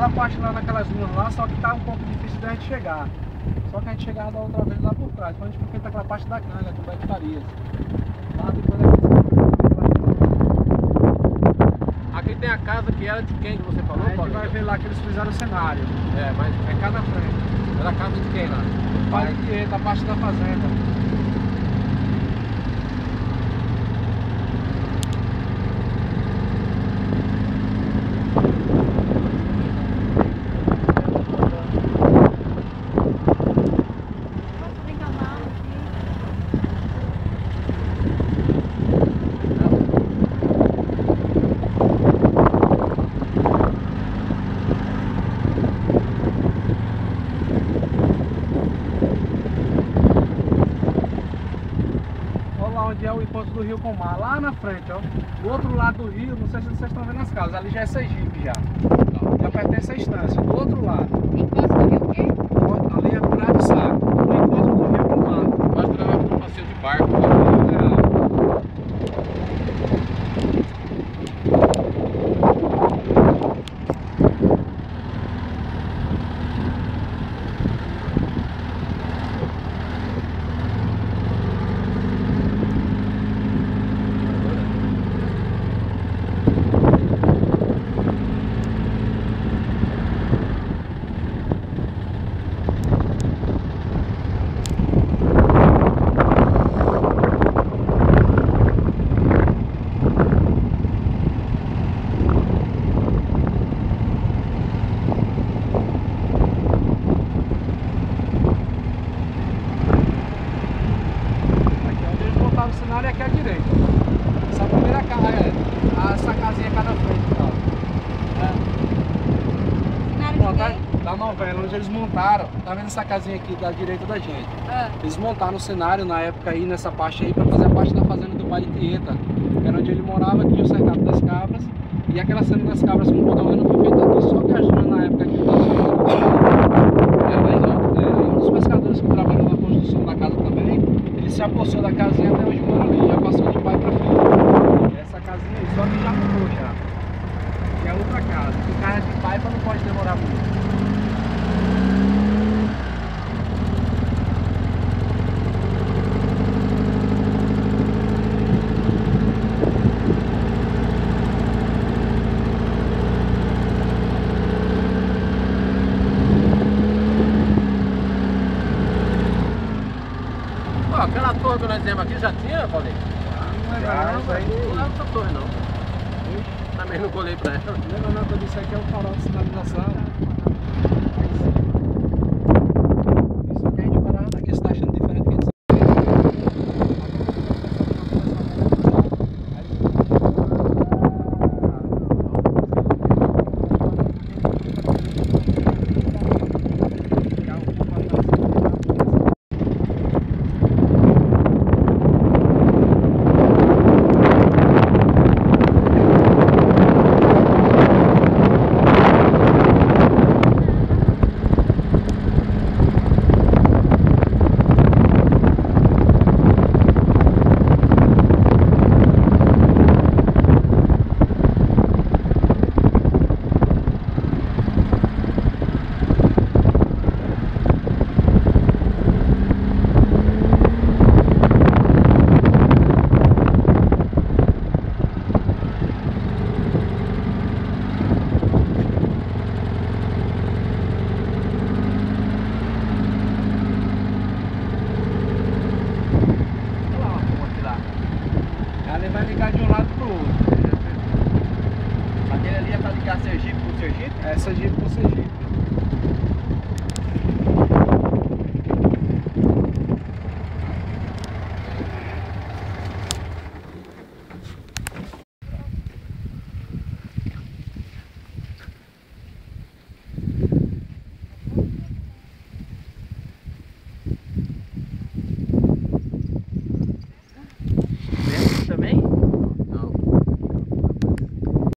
aquela parte lá naquelas ruas lá, só que tá um pouco difícil da gente chegar. Só que a gente chegava da outra vez lá por trás, quando a gente foi feita aquela parte da canga, do Beto Farias. Lá depois aqui tem a casa que era de quem que você falou, a gente vai ver lá que eles fizeram o cenário. É, mas É cá na frente. era a casa de quem lá? Pai de Tieta, a parte da fazenda. Onde é o encontro do rio com o mar, lá na frente, ó. Do outro lado do rio, não sei se vocês estão vendo as casas, ali já é Sergipe já. Já pertence à estância. Do outro lado. Encontro do rio o quê? Ali é Praia do Saco. O encontro do rio com o mar. Eu acho que nós vamos para um passeio de barco. Né? O cenário é aqui à direita. Essa primeira casa, essa casinha cá na frente e tal. Cenário Pronto, de quem? da novela, onde eles montaram. Tá vendo essa casinha aqui da direita da gente? Eles montaram o cenário na época aí, nessa parte aí, pra fazer a parte da fazenda do Pai de Tieta. Era onde ele morava, tinha o cercado das cabras. E aquela cena das cabras, como o não foi feita aqui, só que a Júlia na época que um dos pescadores que trabalhou na construção da casa também, ele se apossou da casinha até hoje mora ali, já passou de pai para filho. Essa casinha aí, só que já mudou já. E é outra casa, que casa de pai não pode demorar muito. Aquela torre que nós fizemos aqui já tinha, Paulinho? Não lembra não, velho? Não lembro essa torre não. Também não colei pra ela. Lembra não que eu disse aqui é o farol de sinalização. Isso aqui a gente parava daqui, você tá achando diferente que vai ligar de um lado pro outro. Aquele ali é pra ligar Sergipe com Sergipe? É Sergipe com Sergipe.